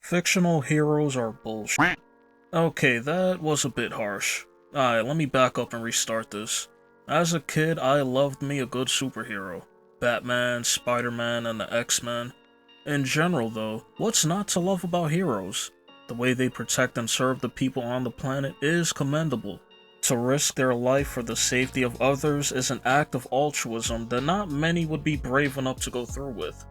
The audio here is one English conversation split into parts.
Fictional heroes are bullshit. Okay, that was a bit harsh. Alright, let me back up and restart this. As a kid, I loved me a good superhero. Batman, Spider-Man, and the X-Men. In general though, what's not to love about heroes? The way they protect and serve the people on the planet is commendable. To risk their life for the safety of others is an act of altruism that not many would be brave enough to go through with.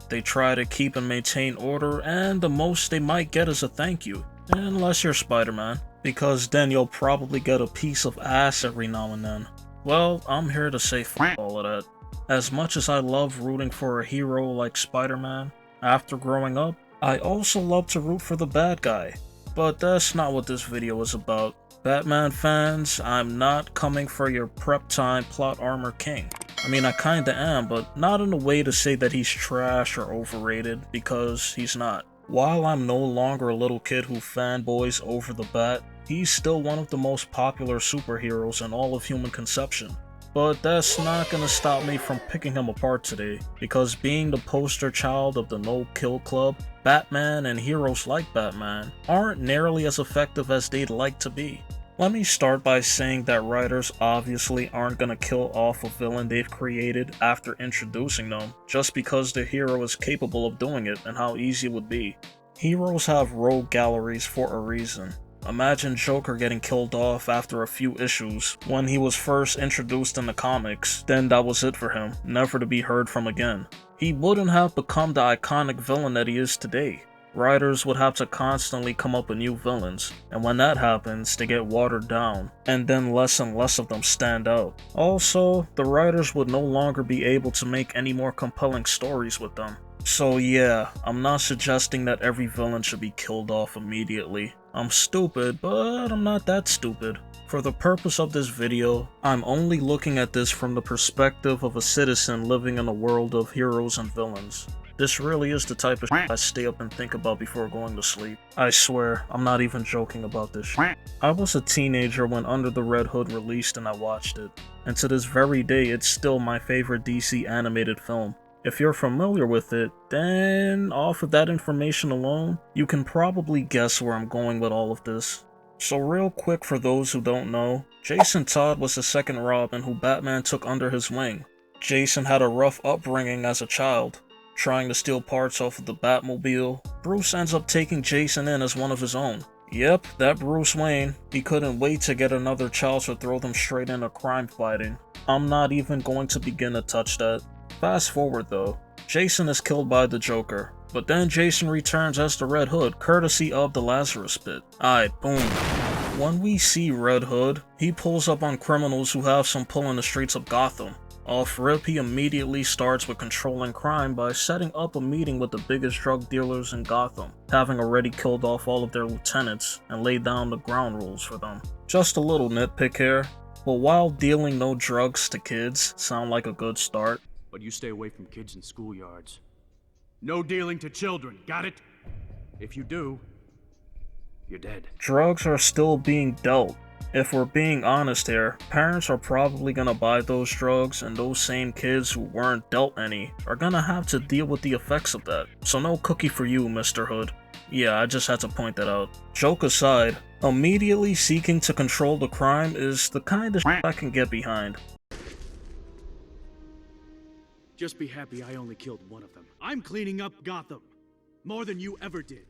They try to keep and maintain order, and the most they might get is a thank you. Unless you're Spider-Man, because then you'll probably get a piece of ass every now and then. Well, I'm here to say f all of that. As much as I love rooting for a hero like Spider-Man, after growing up, I also love to root for the bad guy. But that's not what this video is about. Batman fans, I'm not coming for your prep time plot armor king. I mean, I kinda am, but not in a way to say that he's trash or overrated, because he's not. While I'm no longer a little kid who fanboys over the Bat, he's still one of the most popular superheroes in all of human conception. But that's not gonna stop me from picking him apart today, because being the poster child of the no-kill club, Batman and heroes like Batman aren't nearly as effective as they'd like to be. Let me start by saying that writers obviously aren't gonna kill off a villain they've created after introducing them, just because the hero is capable of doing it and how easy it would be. Heroes have rogue galleries for a reason. Imagine Joker getting killed off after a few issues when he was first introduced in the comics, then that was it for him, never to be heard from again. He wouldn't have become the iconic villain that he is today. Writers would have to constantly come up with new villains, and when that happens, they get watered down, and then less and less of them stand out. Also, the writers would no longer be able to make any more compelling stories with them. So yeah, I'm not suggesting that every villain should be killed off immediately. I'm stupid, but I'm not that stupid. For the purpose of this video, I'm only looking at this from the perspective of a citizen living in a world of heroes and villains. This really is the type of shit I stay up and think about before going to sleep. I swear, I'm not even joking about this shit. I was a teenager when Under the Red Hood released and I watched it. And to this very day, it's still my favorite DC animated film. If you're familiar with it, then off of that information alone, you can probably guess where I'm going with all of this. So real quick for those who don't know, Jason Todd was the second Robin who Batman took under his wing. Jason had a rough upbringing as a child, trying to steal parts off of the Batmobile. Bruce ends up taking Jason in as one of his own. Yep, that Bruce Wayne. He couldn't wait to get another child to throw them straight into crime fighting. I'm not even going to begin to touch that. Fast forward though, Jason is killed by the Joker, but then Jason returns as the Red Hood, courtesy of the Lazarus Pit. Aight, boom. When we see Red Hood, he pulls up on criminals who have some pull in the streets of Gotham. Off rip, he immediately starts with controlling crime by setting up a meeting with the biggest drug dealers in Gotham, having already killed off all of their lieutenants and laid down the ground rules for them. Just a little nitpick here, but while dealing no drugs to kids sound like a good start, but you stay away from kids in schoolyards. No dealing to children, got it? If you do, you're dead. drugs are still being dealt. If we're being honest here, parents are probably gonna buy those drugs, and those same kids who weren't dealt any are gonna have to deal with the effects of that. So no cookie for you, Mr. Hood. Yeah, I just had to point that out. Joke aside, immediately seeking to control the crime is the kind of shit I can get behind. Just be happy I only killed one of them. I'm cleaning up Gotham. More than you ever did.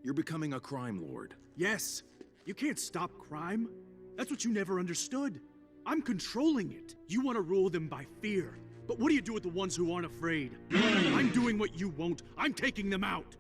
You're becoming a crime lord. Yes, you can't stop crime. That's what you never understood. I'm controlling it. You want to rule them by fear. But what do you do with the ones who aren't afraid? I'm doing what you won't. I'm taking them out.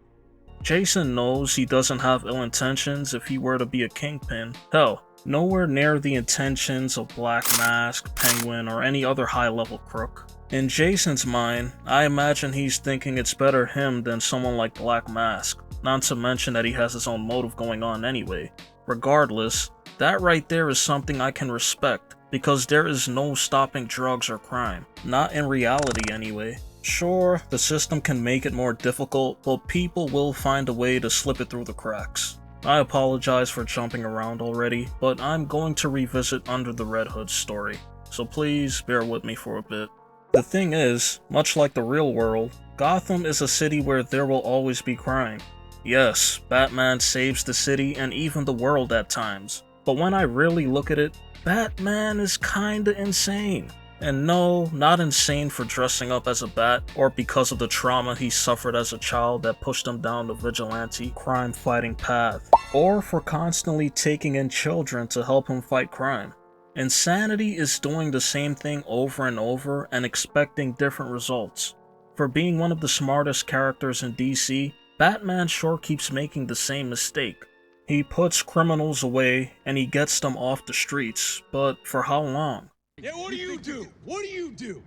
Jason knows he doesn't have ill intentions if he were to be a kingpin. Hell, nowhere near the intentions of Black Mask, Penguin, or any other high-level crook. In Jason's mind, I imagine he's thinking it's better him than someone like Black Mask, not to mention that he has his own motive going on anyway. Regardless, that right there is something I can respect, because there is no stopping drugs or crime. Not in reality anyway. Sure, the system can make it more difficult, but people will find a way to slip it through the cracks. I apologize for jumping around already, but I'm going to revisit Under the Red Hood story, so please bear with me for a bit. The thing is, much like the real world, Gotham is a city where there will always be crime. Yes, Batman saves the city and even the world at times, but when I really look at it, Batman is kinda insane. And no, not insane for dressing up as a bat, or because of the trauma he suffered as a child that pushed him down the vigilante, crime-fighting path, or for constantly taking in children to help him fight crime. Insanity is doing the same thing over and over and expecting different results. For being one of the smartest characters in DC, Batman sure keeps making the same mistake. He puts criminals away and he gets them off the streets, but for how long? Yeah, what do you do? What do you do?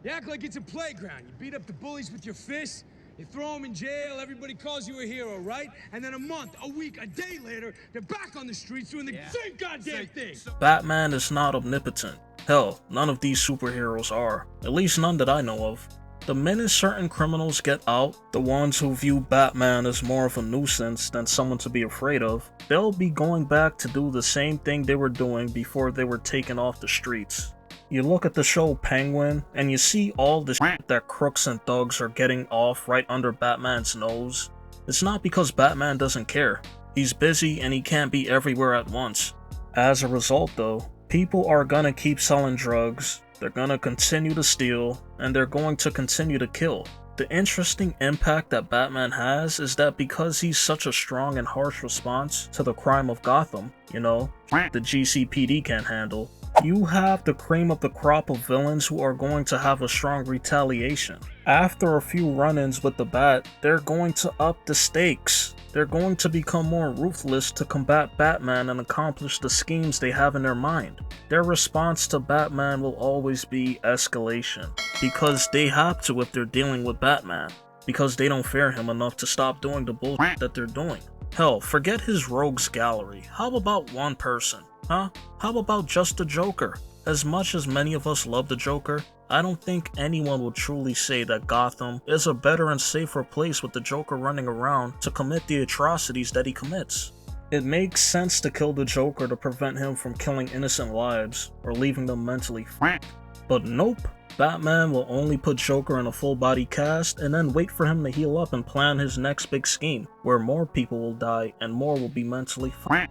You act like it's a playground. You beat up the bullies with your fists, you throw them in jail, everybody calls you a hero, right? And then a month, a week, a day later, they're back on the streets doing the same goddamn thing! Batman is not omnipotent. Hell, none of these superheroes are. At least none that I know of. The minute certain criminals get out, the ones who view Batman as more of a nuisance than someone to be afraid of, they'll be going back to do the same thing they were doing before they were taken off the streets. You look at the show Penguin, and you see all the shit that crooks and thugs are getting off right under Batman's nose. It's not because Batman doesn't care. He's busy and he can't be everywhere at once. As a result though, people are gonna keep selling drugs, they're gonna continue to steal, and they're going to continue to kill. The interesting impact that Batman has is that because he's such a strong and harsh response to the crime of Gotham, you know, the GCPD can't handle, you have the cream of the crop of villains who are going to have a strong retaliation. After a few run-ins with the Bat, they're going to up the stakes. They're going to become more ruthless to combat Batman and accomplish the schemes they have in their mind. Their response to Batman will always be escalation, because they have to if they're dealing with Batman, because they don't fear him enough to stop doing the bullshit that they're doing. Hell, forget his rogues gallery. How about one person? Huh? How about just the Joker? As much as many of us love the Joker, I don't think anyone will truly say that Gotham is a better and safer place with the Joker running around to commit the atrocities that he commits. It makes sense to kill the Joker to prevent him from killing innocent lives or leaving them mentally f***ed. But nope, Batman will only put Joker in a full body cast and then wait for him to heal up and plan his next big scheme, where more people will die and more will be mentally f***ed.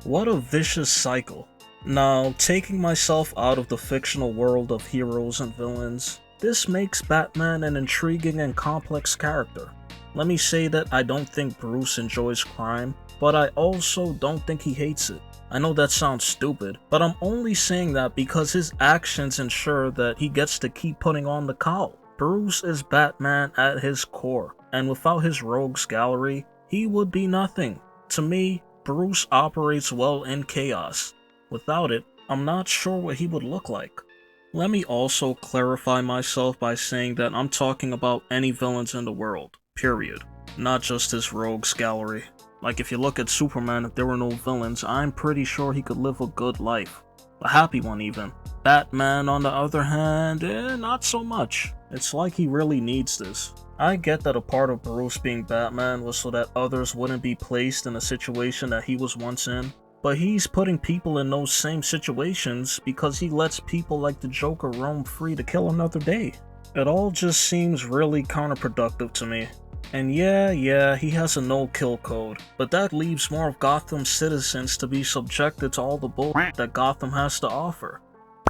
What a vicious cycle. Now, taking myself out of the fictional world of heroes and villains, this makes Batman an intriguing and complex character. Let me say that I don't think Bruce enjoys crime, but I also don't think he hates it. I know that sounds stupid, but I'm only saying that because his actions ensure that he gets to keep putting on the cowl. Bruce is Batman at his core, and without his rogues gallery, he would be nothing. To me, Bruce operates well in chaos. Without it, I'm not sure what he would look like. Let me also clarify myself by saying that I'm talking about any villains in the world, period. Not just his rogues gallery. Like if you look at Superman, if there were no villains, I'm pretty sure he could live a good life. A happy one even. Batman on the other hand, not so much. It's like he really needs this. I get that a part of Bruce being Batman was so that others wouldn't be placed in a situation that he was once in, but he's putting people in those same situations because he lets people like the Joker roam free to kill another day. It all just seems really counterproductive to me. And yeah, he has a no-kill code, but that leaves more of Gotham's citizens to be subjected to all the bullshit that Gotham has to offer.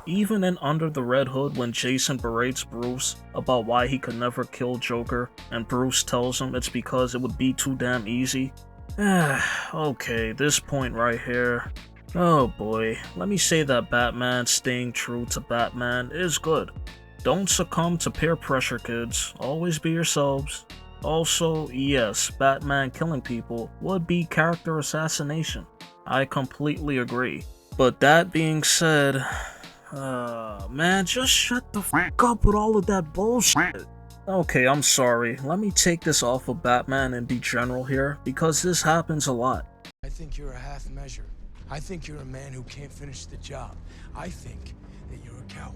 Even in Under the Red Hood, when Jason berates Bruce about why he could never kill Joker, and Bruce tells him it's because it would be too damn easy. Okay, this point right here. Oh boy, let me say that Batman staying true to Batman is good. Don't succumb to peer pressure, kids. Always be yourselves. Also, yes, Batman killing people would be character assassination. I completely agree. But that being said, man, just shut the f*** up with all of that bullshit. Okay, I'm sorry. Let me take this off of Batman and be general here, because this happens a lot. I think you're a half measure. I think you're a man who can't finish the job. I think that you're a coward.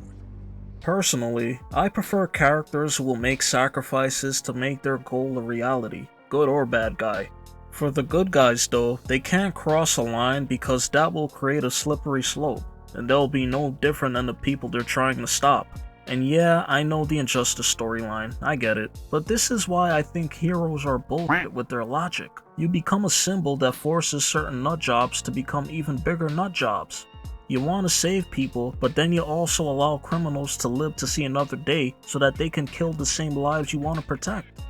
Personally, I prefer characters who will make sacrifices to make their goal a reality, good or bad guy. For the good guys though, they can't cross a line because that will create a slippery slope, and they'll be no different than the people they're trying to stop. And yeah, I know the Injustice storyline, I get it, but this is why I think heroes are bullshit with their logic. You become a symbol that forces certain nutjobs to become even bigger nutjobs. You want to save people, but then you also allow criminals to live to see another day so that they can kill the same lives you want to protect.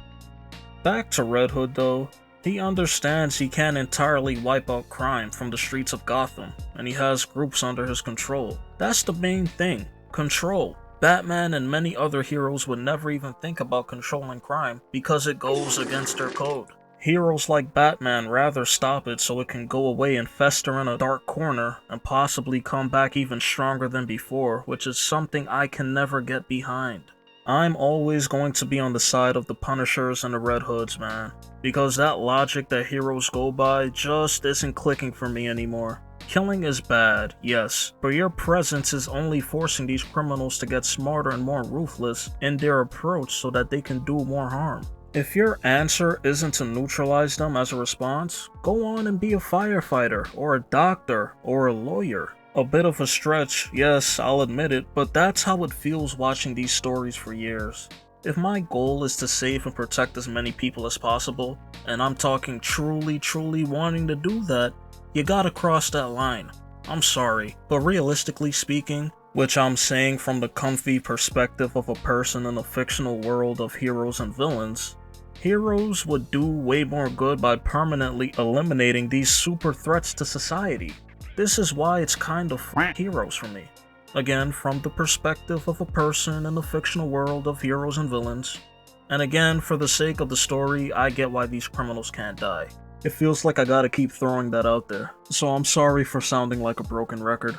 Back to Red Hood though, he understands he can't entirely wipe out crime from the streets of Gotham, and he has groups under his control. That's the main thing, control. Batman and many other heroes would never even think about controlling crime because it goes against their code. Heroes like Batman rather stop it so it can go away and fester in a dark corner and possibly come back even stronger than before, which is something I can never get behind. I'm always going to be on the side of the Punishers and the Red Hoods, man, because that logic that heroes go by just isn't clicking for me anymore. Killing is bad, yes, but your presence is only forcing these criminals to get smarter and more ruthless in their approach so that they can do more harm. If your answer isn't to neutralize them as a response, go on and be a firefighter, or a doctor, or a lawyer. A bit of a stretch, yes, I'll admit it, but that's how it feels watching these stories for years. If my goal is to save and protect as many people as possible, and I'm talking truly wanting to do that, you gotta cross that line. I'm sorry, but realistically speaking, which I'm saying from the comfy perspective of a person in a fictional world of heroes and villains, heroes would do way more good by permanently eliminating these super threats to society. This is why it's kind of heroes for me. Again, from the perspective of a person in the fictional world of heroes and villains. And again, for the sake of the story, I get why these criminals can't die. It feels like I gotta keep throwing that out there, so I'm sorry for sounding like a broken record.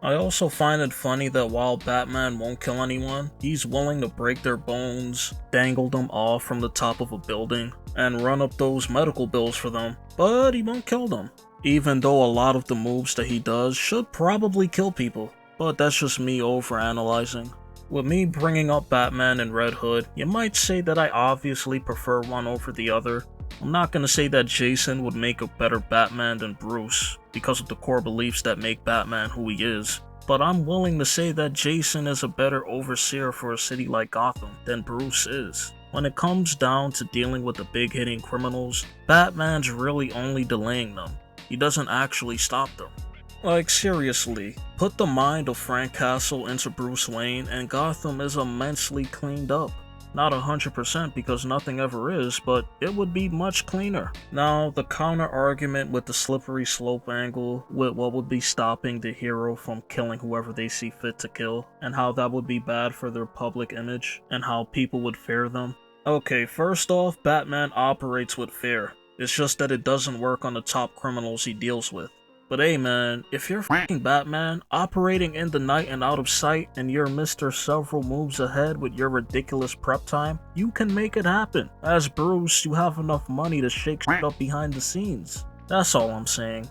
I also find it funny that while Batman won't kill anyone, he's willing to break their bones, dangle them off from the top of a building, and run up those medical bills for them, but he won't kill them. Even though a lot of the moves that he does should probably kill people, but that's just me overanalyzing. With me bringing up Batman and Red Hood, you might say that I obviously prefer one over the other. I'm not gonna say that Jason would make a better Batman than Bruce, because of the core beliefs that make Batman who he is, but I'm willing to say that Jason is a better overseer for a city like Gotham than Bruce is. When it comes down to dealing with the big hitting criminals, Batman's really only delaying them. He doesn't actually stop them. Like seriously, put the mind of Frank Castle into Bruce Wayne and Gotham is immensely cleaned up. Not 100% because nothing ever is, but it would be much cleaner. Now, the counter argument with the slippery slope angle, with what would be stopping the hero from killing whoever they see fit to kill, and how that would be bad for their public image, and how people would fear them. Okay, first off, Batman operates with fear. It's just that it doesn't work on the top criminals he deals with. But hey man, if you're f***ing Batman, operating in the night and out of sight, and you're Mr. Several moves ahead with your ridiculous prep time, you can make it happen. As Bruce, you have enough money to shake shit up behind the scenes. That's all I'm saying.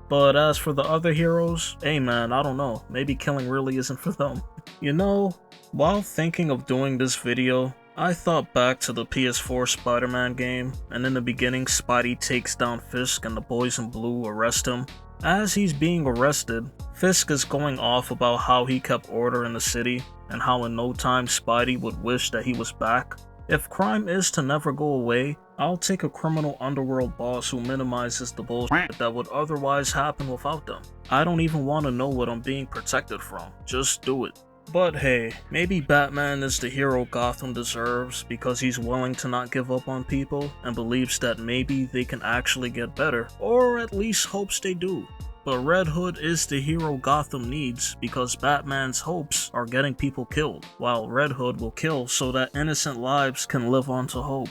But as for the other heroes, hey man, I don't know, maybe killing really isn't for them. You know, while thinking of doing this video, I thought back to the PS4 Spider-Man game, and in the beginning Spidey takes down Fisk and the boys in blue arrest him. As he's being arrested, Fisk is going off about how he kept order in the city, and how in no time Spidey would wish that he was back. If crime is to never go away, I'll take a criminal underworld boss who minimizes the bullshit that would otherwise happen without them. I don't even want to know what I'm being protected from, just do it. But hey, maybe Batman is the hero Gotham deserves because he's willing to not give up on people and believes that maybe they can actually get better, or at least hopes they do. But Red Hood is the hero Gotham needs because Batman's hopes are getting people killed, while Red Hood will kill so that innocent lives can live on to hope.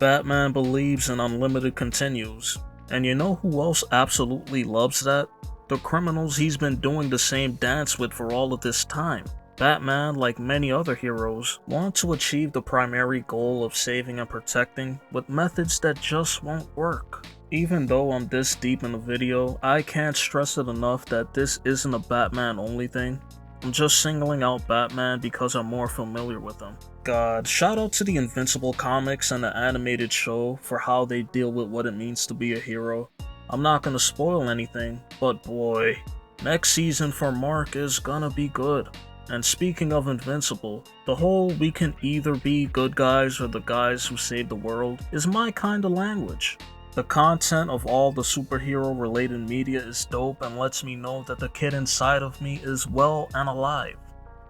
Batman believes in unlimited continues, and you know who else absolutely loves that? The criminals he's been doing the same dance with for all of this time. Batman, like many other heroes, want to achieve the primary goal of saving and protecting with methods that just won't work. Even though I'm this deep in the video, I can't stress it enough that this isn't a Batman only thing. I'm just singling out Batman because I'm more familiar with him. God, shout out to the Invincible comics and the animated show for how they deal with what it means to be a hero. I'm not gonna spoil anything, but boy, Next season for Mark is gonna be good. And speaking of Invincible, the whole we can either be good guys or the guys who save the world is my kinda language. The content of all the superhero related media is dope and lets me know that the kid inside of me is well and alive.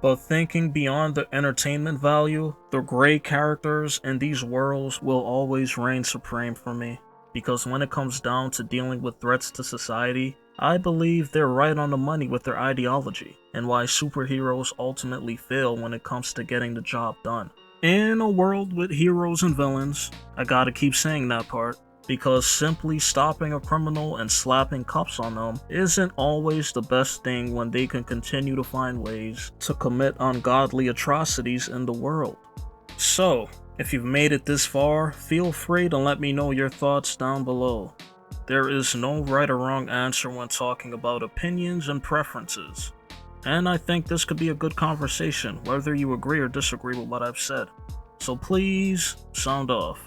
But thinking beyond the entertainment value, the great characters in these worlds will always reign supreme for me. Because when it comes down to dealing with threats to society, I believe they're right on the money with their ideology, and why superheroes ultimately fail when it comes to getting the job done. In a world with heroes and villains, I gotta keep saying that part, because simply stopping a criminal and slapping cuffs on them isn't always the best thing when they can continue to find ways to commit ungodly atrocities in the world. So, if you've made it this far, feel free to let me know your thoughts down below. There is no right or wrong answer when talking about opinions and preferences. And I think this could be a good conversation, whether you agree or disagree with what I've said. So please, sound off.